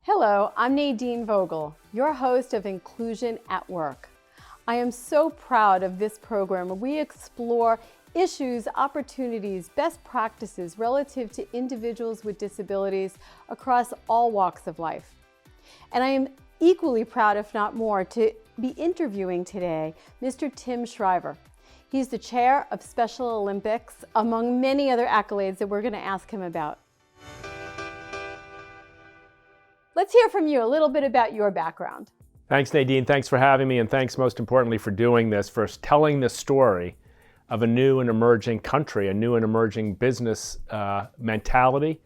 Hello, I'm Nadine Vogel, your host of Inclusion at Work. I am so proud of this program where we explore issues, opportunities, best practices relative to individuals with disabilities across all walks of life. And I am equally proud, if not more, to be interviewing today Mr. Tim Shriver. He's the chair of Special Olympics, among many other accolades that we're going to ask him about. Let's hear from you a little bit about your background. Thanks, Nadine. Thanks for having me, and thanks most importantly for doing this, for telling the story of a new and emerging country, a new and emerging business mentality,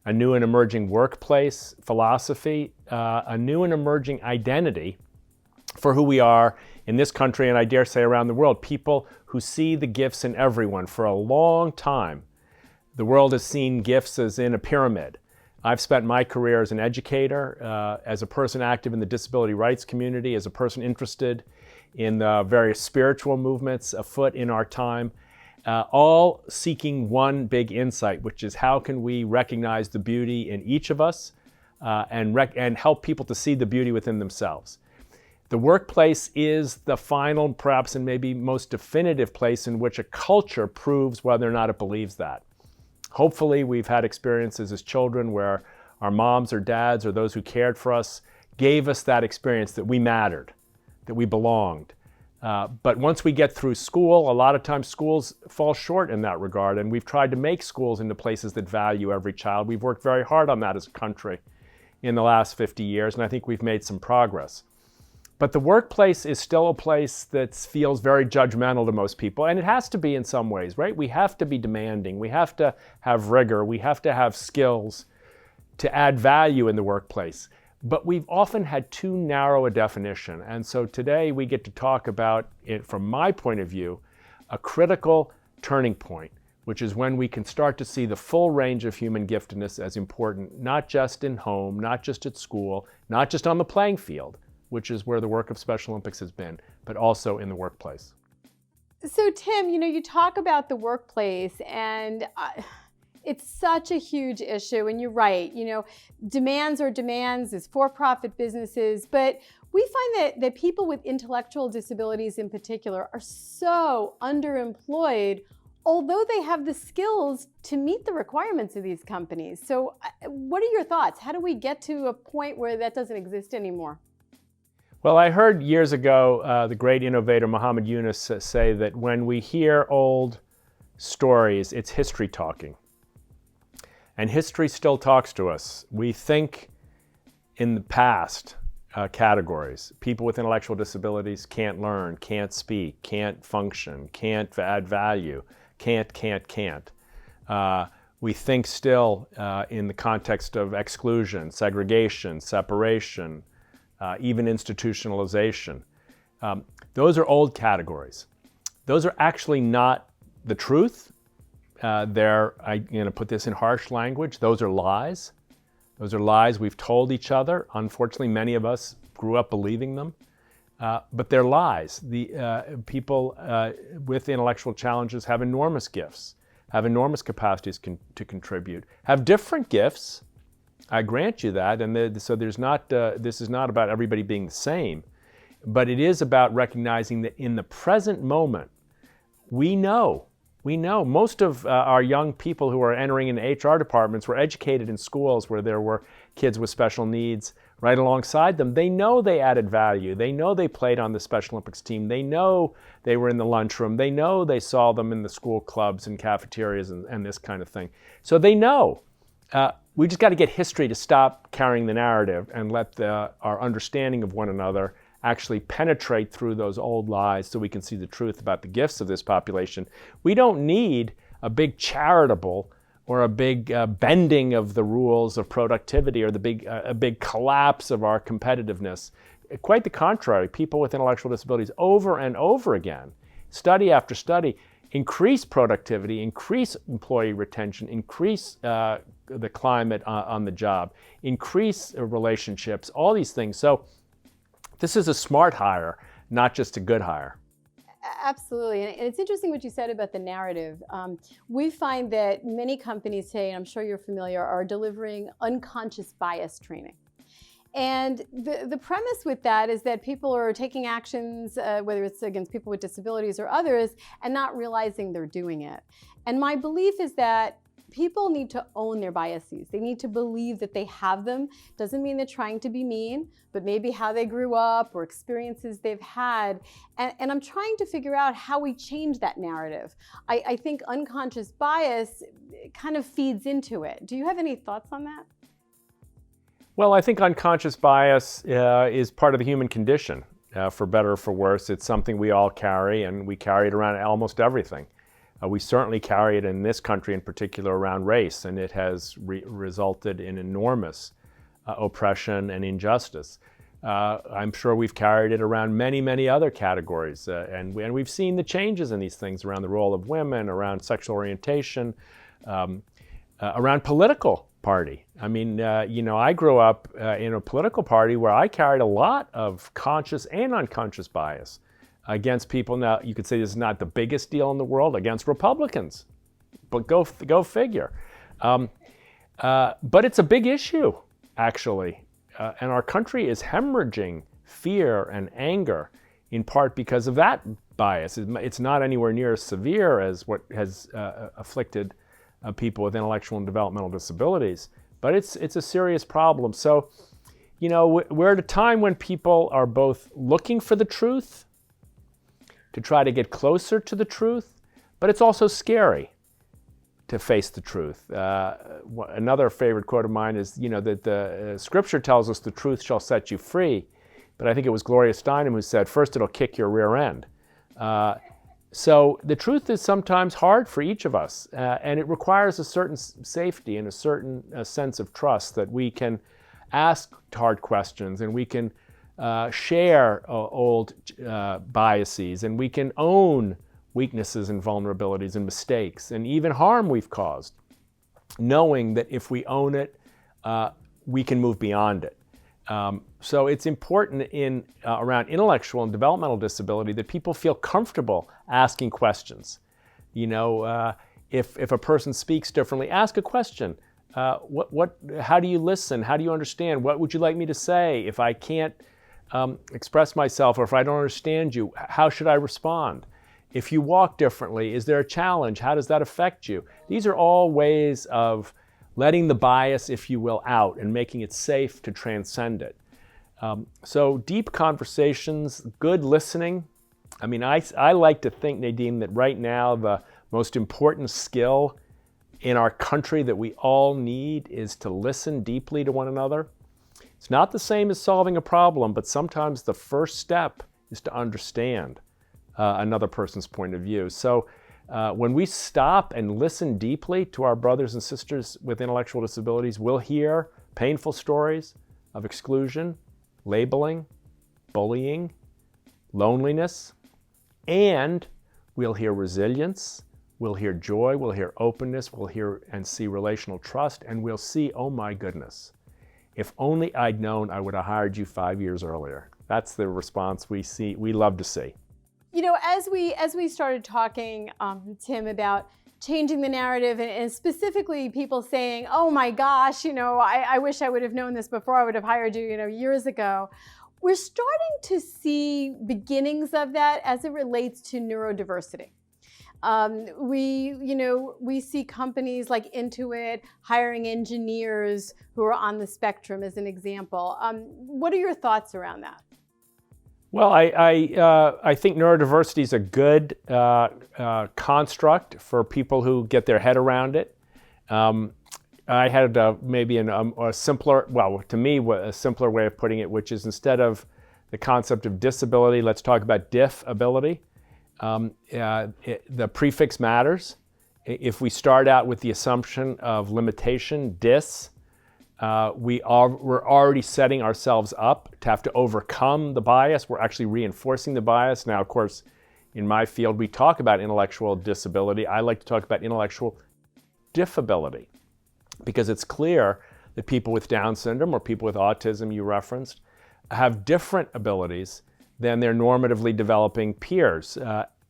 a new and emerging workplace philosophy, a new and emerging identity for who we are in this country, and I dare say around the world. People who see the gifts in everyone. For a long time, the world has seen gifts as in a pyramid. I've spent my career as an educator, as a person active in the disability rights community, as a person interested in the various spiritual movements afoot in our time, all seeking one big insight, which is how can we recognize the beauty in each of us and help people to see the beauty within themselves. The workplace is the final, perhaps, and maybe most definitive place in which a culture proves whether or not it believes that. Hopefully, we've had experiences as children where our moms or dads or those who cared for us gave us that experience that we mattered, that we belonged. But once we get through school, a lot of times schools fall short in that regard, and we've tried to make schools into places that value every child. We've worked very hard on that as a country in the last 50 years, and I think we've made some progress. But the workplace is still a place that feels very judgmental to most people, and it has to be in some ways, right? We have to be demanding, we have to have rigor, we have to have skills to add value in the workplace. But we've often had too narrow a definition, and so today we get to talk about it from my point of view, a critical turning point, which is when we can start to see the full range of human giftedness as important, not just in home, not just at school, not just on the playing field, which is where the work of Special Olympics has been, but also in the workplace. So Tim, you talk about the workplace, and it's such a huge issue, and you're right. Demands are demands as for-profit businesses, but we find that people with intellectual disabilities in particular are so underemployed, although they have the skills to meet the requirements of these companies. So what are your thoughts? How do we get to a point where that doesn't exist anymore? Well, I heard years ago the great innovator Muhammad Yunus say that when we hear old stories, it's history talking. And history still talks to us. We think in the past categories. People with intellectual disabilities can't learn, can't speak, can't function, can't add value, can't. We think still in the context of exclusion, segregation, separation, even institutionalization. Those are old categories. Those are actually not the truth. I'm going to put this in harsh language. Those are lies. Those are lies we've told each other. Unfortunately, many of us grew up believing them. But they're lies. The people with intellectual challenges have enormous gifts, have enormous capacities to contribute, have different gifts. I grant you that, and so there's not. This is not about everybody being the same, but it is about recognizing that in the present moment, we know most of our young people who are entering into HR departments were educated in schools where there were kids with special needs right alongside them. They know they added value. They know they played on the Special Olympics team. They know they were in the lunchroom. They know they saw them in the school clubs and cafeterias and this kind of thing. So they know. We just got to get history to stop carrying the narrative and let our understanding of one another actually penetrate through those old lies so we can see the truth about the gifts of this population. We don't need a big charitable or a big bending of the rules of productivity or a big collapse of our competitiveness. Quite the contrary, people with intellectual disabilities over and over again, study after study, increase productivity, increase employee retention, increase the climate on the job, increase relationships, all these things. So this is a smart hire, not just a good hire. Absolutely. And it's interesting what you said about the narrative. We find that many companies today, and I'm sure you're familiar, are delivering unconscious bias training. And the premise with that is that people are taking actions, whether it's against people with disabilities or others, and not realizing they're doing it. And my belief is that people need to own their biases. They need to believe that they have them. Doesn't mean they're trying to be mean, but maybe how they grew up or experiences they've had. And I'm trying to figure out how we change that narrative. I think unconscious bias kind of feeds into it. Do you have any thoughts on that? Well, I think unconscious bias is part of the human condition, for better or for worse. It's something we all carry, and we carry it around almost everything. We certainly carry it in this country in particular around race, and it has resulted in enormous oppression and injustice. I'm sure we've carried it around many, many other categories, and we've seen the changes in these things around the role of women, around sexual orientation, around political party. I mean, I grew up in a political party where I carried a lot of conscious and unconscious bias against people. Now, you could say this is not the biggest deal in the world, against Republicans, but go figure. But it's a big issue, actually, and our country is hemorrhaging fear and anger, in part because of that bias. It's not anywhere near as severe as what has afflicted people with intellectual and developmental disabilities, but it's a serious problem. So, we're at a time when people are both looking for the truth, to try to get closer to the truth, but it's also scary to face the truth. Another favorite quote of mine is, that the scripture tells us the truth shall set you free, but I think it was Gloria Steinem who said, first it'll kick your rear end. So the truth is sometimes hard for each of us, and it requires a certain safety and a certain sense of trust that we can ask hard questions, and we can share old biases, and we can own weaknesses and vulnerabilities and mistakes and even harm we've caused, knowing that if we own it, we can move beyond it. So it's important around intellectual and developmental disability that people feel comfortable asking questions. If a person speaks differently, ask a question. How do you listen? How do you understand? What would you like me to say? If I can't express myself, or if I don't understand you, how should I respond? If you walk differently, is there a challenge? How does that affect you? These are all ways of letting the bias, if you will, out and making it safe to transcend it. So deep conversations, good listening. I mean, I like to think, Nadine, that right now the most important skill in our country that we all need is to listen deeply to one another. It's not the same as solving a problem, but sometimes the first step is to understand another person's point of view. So when we stop and listen deeply to our brothers and sisters with intellectual disabilities, we'll hear painful stories of exclusion, labeling, bullying, loneliness, and we'll hear resilience, we'll hear joy, we'll hear openness, we'll hear and see relational trust, and we'll see, oh my goodness, if only I'd known I would have hired you 5 years earlier. That's the response we love to see. As we started talking, Tim, about changing the narrative, and specifically people saying, oh my gosh, I wish I would have known this before, I would have hired you, years ago. We're starting to see beginnings of that as it relates to neurodiversity. We see companies like Intuit hiring engineers who are on the spectrum, as an example. What are your thoughts around that? Well, I think neurodiversity is a good construct for people who get their head around it. I had maybe a simpler, to me, a simpler way of putting it, which is instead of the concept of disability, let's talk about diff-ability. The prefix matters. If we start out with the assumption of limitation, dis, we're already setting ourselves up to have to overcome the bias. We're actually reinforcing the bias. Now, of course, in my field, we talk about intellectual disability. I like to talk about intellectual diffability, because it's clear that people with Down syndrome or people with autism you referenced have different abilities than their normatively developing peers.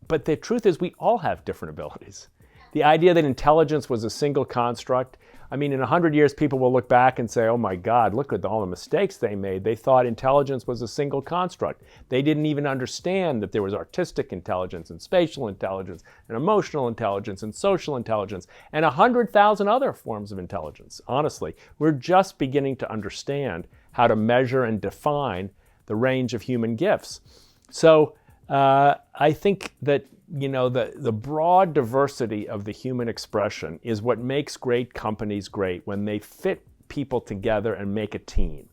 But the truth is we all have different abilities. The idea that intelligence was a single construct, I mean, in 100 years, people will look back and say, oh my God, look at all the mistakes they made. They thought intelligence was a single construct. They didn't even understand that there was artistic intelligence and spatial intelligence and emotional intelligence and social intelligence and 100,000 other forms of intelligence. Honestly, we're just beginning to understand how to measure and define the range of human gifts. So I think that the broad diversity of the human expression is what makes great companies great, when they fit people together and make a team.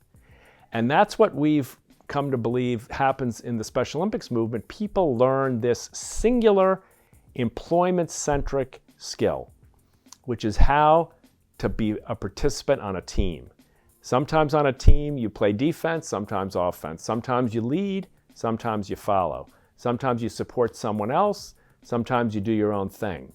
And that's what we've come to believe happens in the Special Olympics movement. People learn this singular employment-centric skill, which is how to be a participant on a team. Sometimes on a team you play defense, sometimes offense. Sometimes you lead, sometimes you follow. Sometimes you support someone else, sometimes you do your own thing.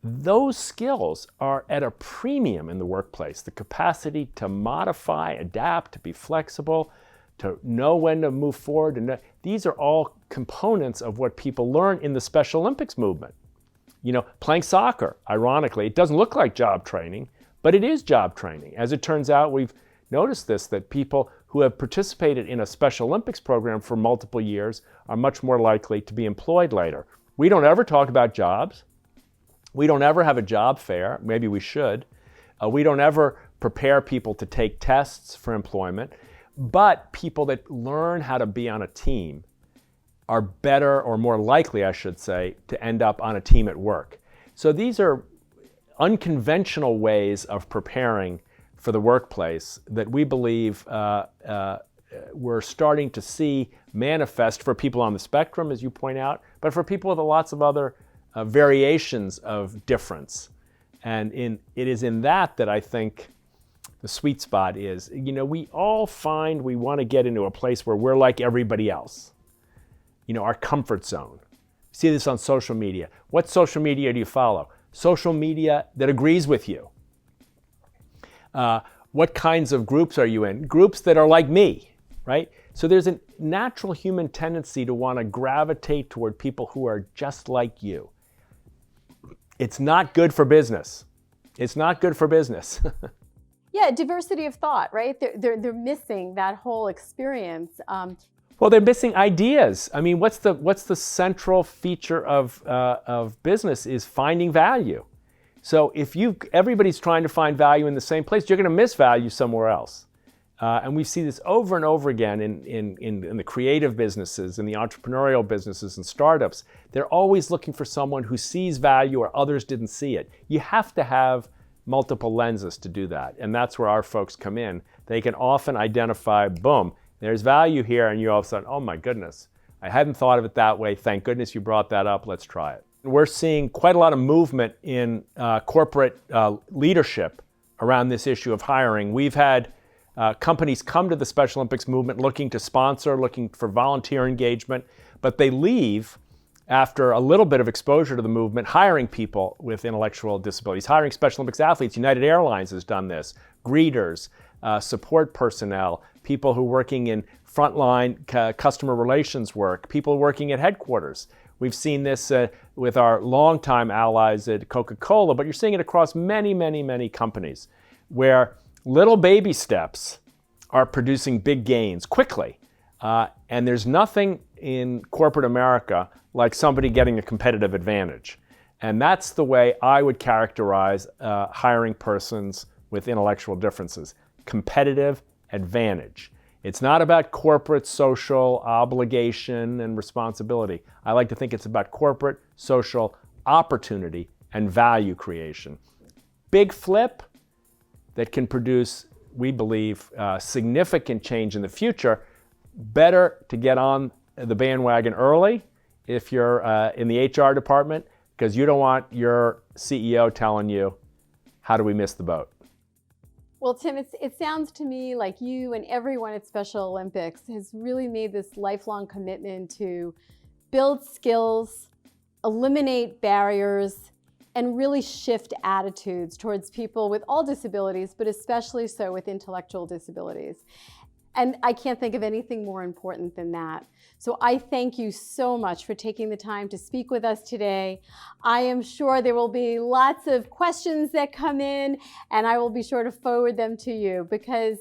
Those skills are at a premium in the workplace. The capacity to modify, adapt, to be flexible, to know when to move forward. These are all components of what people learn in the Special Olympics movement. Playing soccer, ironically, it doesn't look like job training, but it is job training. As it turns out, we've noticed this, that people who have participated in a Special Olympics program for multiple years are much more likely to be employed later. We don't ever talk about jobs. We don't ever have a job fair. Maybe we should. We don't ever prepare people to take tests for employment. But people that learn how to be on a team are better, or more likely, I should say, to end up on a team at work. So these are unconventional ways of preparing for the workplace that we believe we're starting to see manifest for people on the spectrum, as you point out, but for people with lots of other variations of difference. And it is in that I think the sweet spot is. We all find we want to get into a place where we're like everybody else. Our comfort zone. See this on social media. What social media do you follow? Social media that agrees with you. What kinds of groups are you in? Groups that are like me, right? So there's a natural human tendency to want to gravitate toward people who are just like you. It's not good for business. It's not good for business. Yeah, diversity of thought, right? They're missing that whole experience. Well, they're missing ideas. I mean, what's the central feature of business is finding value. So if everybody's trying to find value in the same place, you're going to miss value somewhere else. And we see this over and over again in the creative businesses, in the entrepreneurial businesses and startups. They're always looking for someone who sees value or others didn't see it. You have to have multiple lenses to do that. And that's where our folks come in. They can often identify, boom, there's value here, and you all of a sudden, oh my goodness, I hadn't thought of it that way. Thank goodness you brought that up. Let's try it. We're seeing quite a lot of movement in corporate leadership around this issue of hiring. We've had companies come to the Special Olympics movement looking to sponsor, looking for volunteer engagement, but they leave after a little bit of exposure to the movement, hiring people with intellectual disabilities, hiring Special Olympics athletes. United Airlines has done this, greeters, support personnel, people who are working in frontline customer relations work, people working at headquarters. We've seen this with our longtime allies at Coca-Cola, but you're seeing it across many, many, many companies where little baby steps are producing big gains quickly. And there's nothing in corporate America like somebody getting a competitive advantage. And that's the way I would characterize hiring persons with intellectual differences. Competitive advantage. It's not about corporate social obligation and responsibility. I like to think it's about corporate social opportunity and value creation. Big flip that can produce, we believe, significant change in the future. Better to get on the bandwagon early if you're in the HR department, because you don't want your CEO telling you, how do we miss the boat? Well, Tim, it sounds to me like you and everyone at Special Olympics has really made this lifelong commitment to build skills, eliminate barriers, and really shift attitudes towards people with all disabilities, but especially so with intellectual disabilities. And I can't think of anything more important than that. So I thank you so much for taking the time to speak with us today. I am sure there will be lots of questions that come in, and I will be sure to forward them to you, because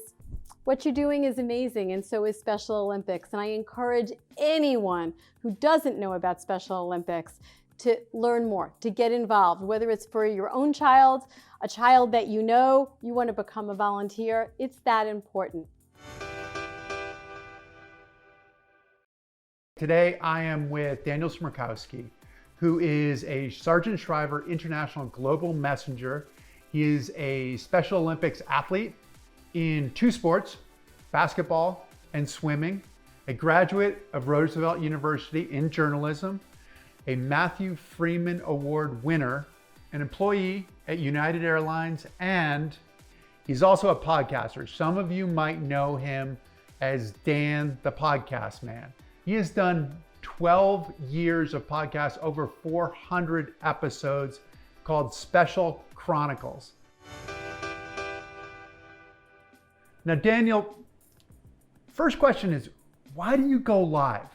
what you're doing is amazing, and so is Special Olympics. And I encourage anyone who doesn't know about Special Olympics to learn more, to get involved, whether it's for your own child, a child that you know, you want to become a volunteer. It's that important. Today I am with Daniel Smirkowski, who is a Sergeant Shriver International Global Messenger. He is a Special Olympics athlete in 2 sports, basketball and swimming, a graduate of Roosevelt University in journalism, a Matthew Freeman Award winner, an employee at United Airlines, and he's also a podcaster. Some of you might know him as Dan the Podcast Man. He has done 12 years of podcasts, over 400 episodes, called Special Chronicles. Now, Daniel, first question is, why do you go live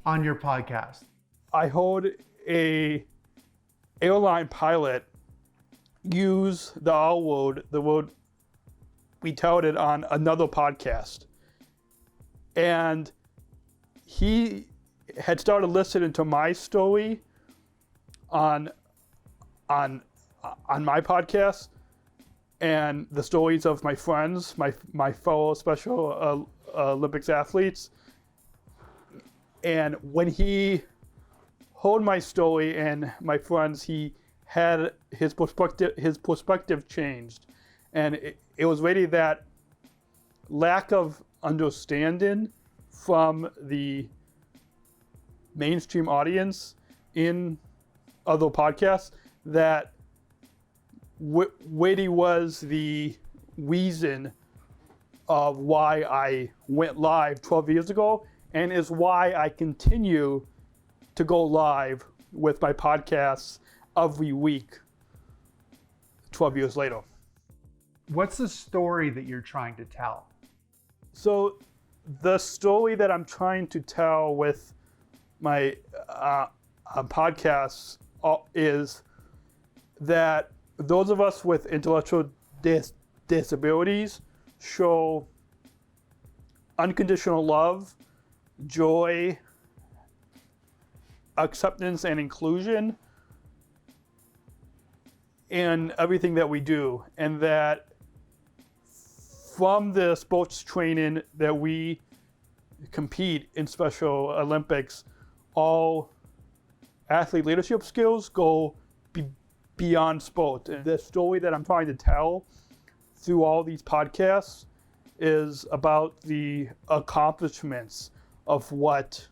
on your podcast? I heard a airline pilot use the R word, the word we touted on another podcast. And he had started listening to my story on my podcast and the stories of my friends, my fellow Special Olympics athletes. And when he heard my story and my friends, he had his perspective changed. And it was really that lack of understanding from the mainstream audience in other podcasts that really was the reason of why I went live 12 years ago, and is why I continue to go live with my podcasts every week 12 years later. What's the story that you're trying to tell? So the story that I'm trying to tell with my podcasts is that those of us with intellectual disabilities show unconditional love, joy, acceptance, and inclusion in everything that we do. And that from the sports training that we compete in Special Olympics, all athlete leadership skills go beyond sport. And the story that I'm trying to tell through all these podcasts is about the accomplishments of what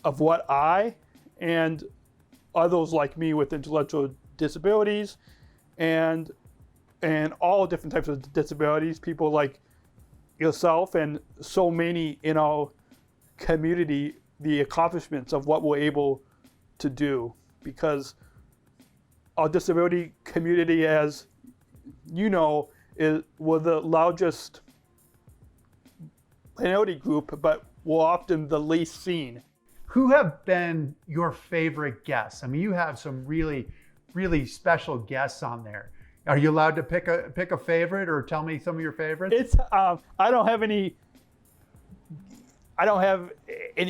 I and others like me with intellectual disabilities and all different types of disabilities, people like yourself and so many in our community, the accomplishments of what we're able to do. Because our disability community, as you know, we're the largest minority group, but we're often the least seen. Who have been your favorite guests? I mean, you have some really, really special guests on there. Are you allowed to pick a favorite, or tell me some of your favorites? It's I don't have any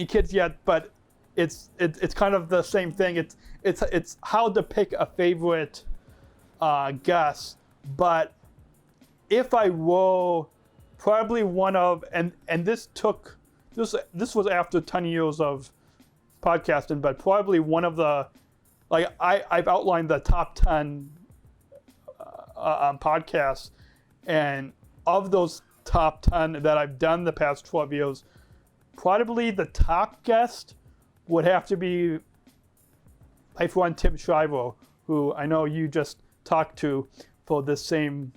kids yet, but it's kind of the same thing. It's hard to pick a favorite guest, but if I were probably one of, and this was after 10 years of podcasting, but probably one of the, like I've outlined the top 10 podcasts, and of those top 10 that I've done the past 12 years, probably the top guest would have to be my friend Tim Shriver, who I know you just talked to for this same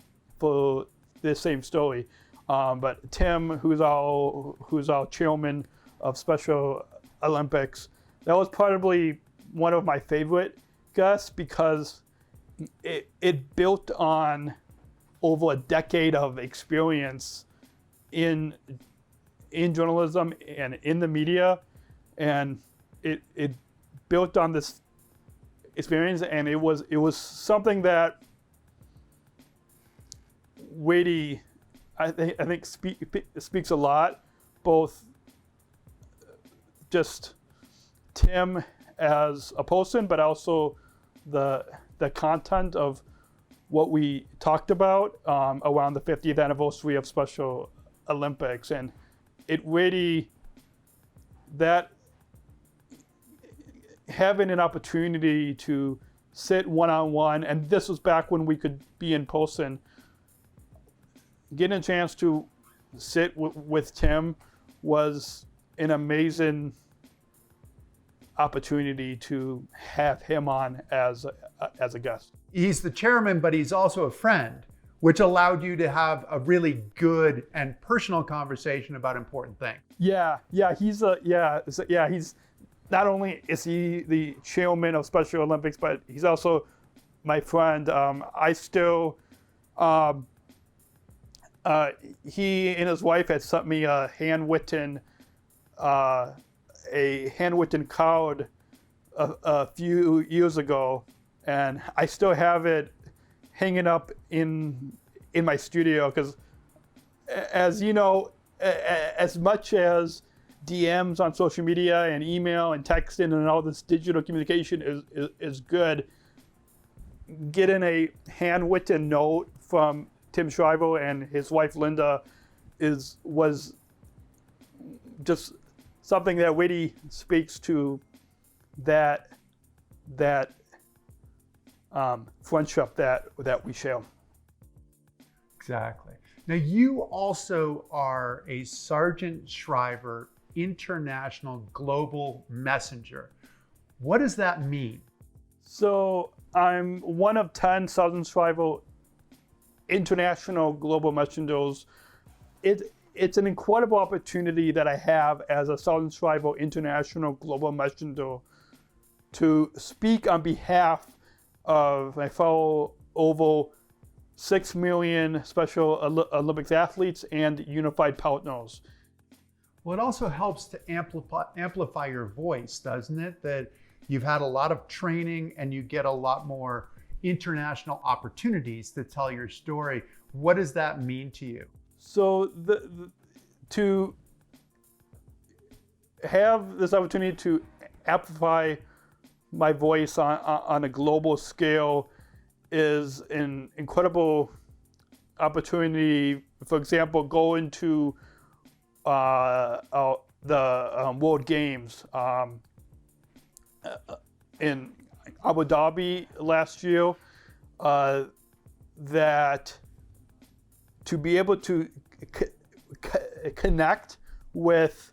story. But Tim, who's our chairman of Special Olympics, that was probably one of my favorite guests, because it built on over a decade of experience in journalism and in the media, and it built on this experience, and it was something that Wadey, I think speaks a lot, both just Tim as a person, but also the content of what we talked about around the 50th anniversary of Special Olympics. And it really, that having an opportunity to sit one-on-one, and this was back when we could be in person, getting a chance to sit with Tim was an amazing opportunity to have him on as a guest. He's the chairman, but he's also a friend, which allowed you to have a really good and personal conversation about important things. He's not only is he the chairman of Special Olympics, but he's also my friend. He and his wife had sent me a handwritten card a few years ago, and I still have it hanging up in my studio, because, as you know, as much as DMs on social media and email and texting and all this digital communication is good, getting a handwritten note from Tim Shriver and his wife Linda was just something that really speaks to that friendship that we share. Exactly. Now, you also are a Sargent Shriver International Global Messenger. What does that mean? So I'm one of 10 Sargent Shriver International Global Messengers. It's an incredible opportunity that I have as a Sargent Shriver International Global Messenger to speak on behalf of my fellow over 6 million Special Olympics athletes and unified partners. Well, it also helps to amplify your voice, doesn't it? That you've had a lot of training and you get a lot more international opportunities to tell your story. What does that mean to you? So to have this opportunity to amplify my voice on a global scale is an incredible opportunity. For example, going to the World Games in Abu Dhabi last year, that to be able to connect with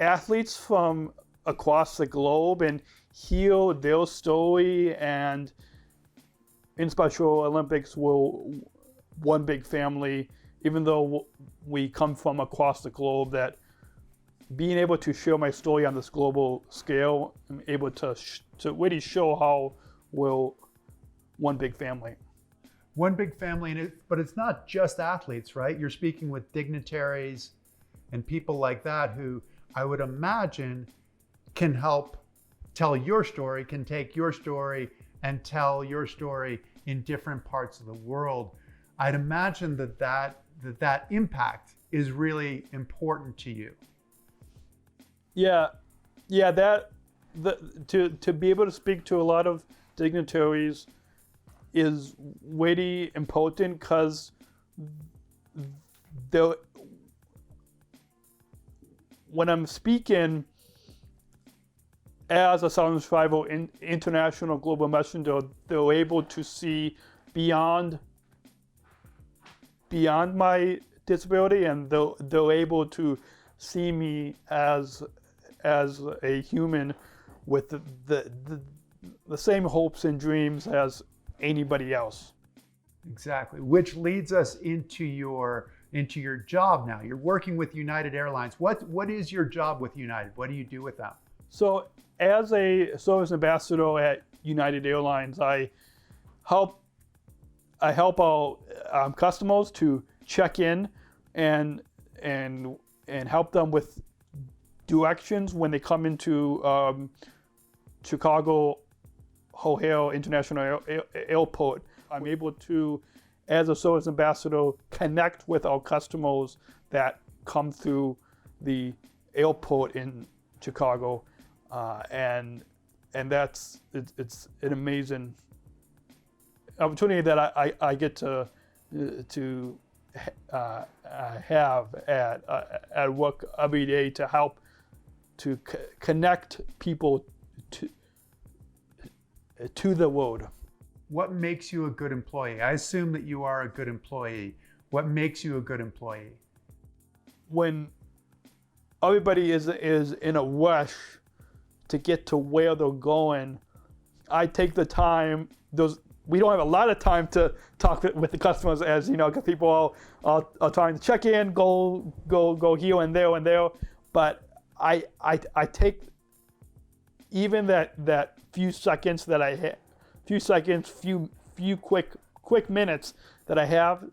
athletes from across the globe and hear their story, and in Special Olympics we're one big family, even though we come from across the globe, that being able to share my story on this global scale, I'm able to really show how we're one big family. One big family, but it's not just athletes, right? You're speaking with dignitaries and people like that who I would imagine can help tell your story, can take your story and tell your story in different parts of the world. I'd imagine that impact is really important to you. To be able to speak to a lot of dignitaries is really important, because when I'm speaking as a Sargent Shriver International Global Messenger, they're able to see beyond my disability, and they're able to see me as a human with the same hopes and dreams as anybody else. Exactly, which leads us into your job now. You're working with United Airlines. What is your job with United? What do you do with them? So as a service ambassador at United Airlines, I help our customers to check in and and help them with directions when they come into Chicago O'Hare International Airport. I'm able to, as a service ambassador, connect with our customers that come through the airport in Chicago, and it's an amazing opportunity that I get to have at work every day to help to connect people to the world. What makes you a good employee? I assume that you are a good employee. What makes you a good employee? When everybody is in a rush to get to where they're going, I take the time. We don't have a lot of time to talk with the customers, as you know, because people are trying to check in, go here and there. But I take even that few seconds that I have, few quick minutes that I have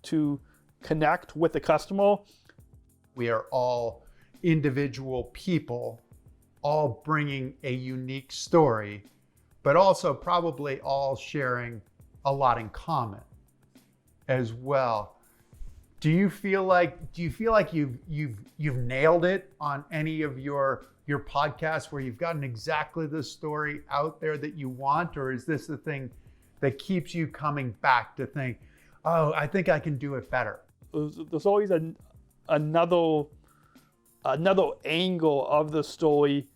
to connect with the customer. We are all individual people, all bringing a unique story, but also probably all sharing a lot in common as well. Do you feel like you've nailed it on any of your podcasts where you've gotten exactly the story out there that you want, or is this the thing that keeps you coming back to think, oh, I think I can do it better? There's always another angle of the story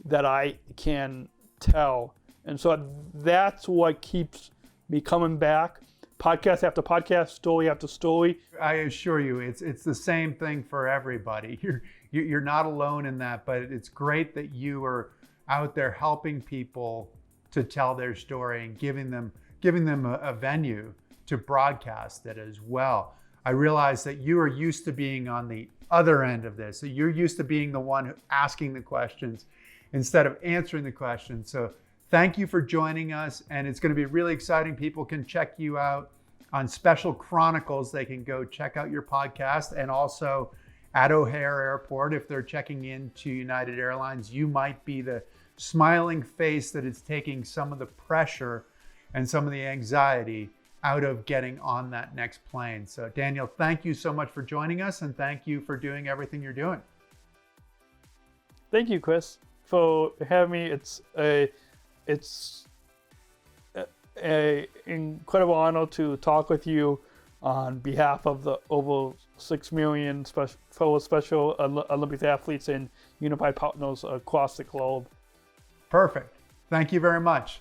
that I can tell. And so that's what keeps me coming back, podcast after podcast, story after story. I assure you, it's the same thing for everybody. You're not alone in that, but it's great that you are out there helping people to tell their story and giving them a venue to broadcast it as well. I realize that you are used to being on the other end of this. So you're used to being the one asking the questions instead of answering the questions. So thank you for joining us, and it's going to be really exciting. People can check you out on Special Chronicles. They can go check out your podcast, and also at O'Hare Airport, if they're checking into United Airlines, you might be the smiling face that is taking some of the pressure and some of the anxiety out of getting on that next plane. So Daniel, thank you so much for joining us, and thank you for doing everything you're doing. Thank you, Chris, for having me. It's a incredible honor to talk with you on behalf of the over 6 million fellow Special Olympics athletes and unified partners across the globe. Perfect. Thank you very much.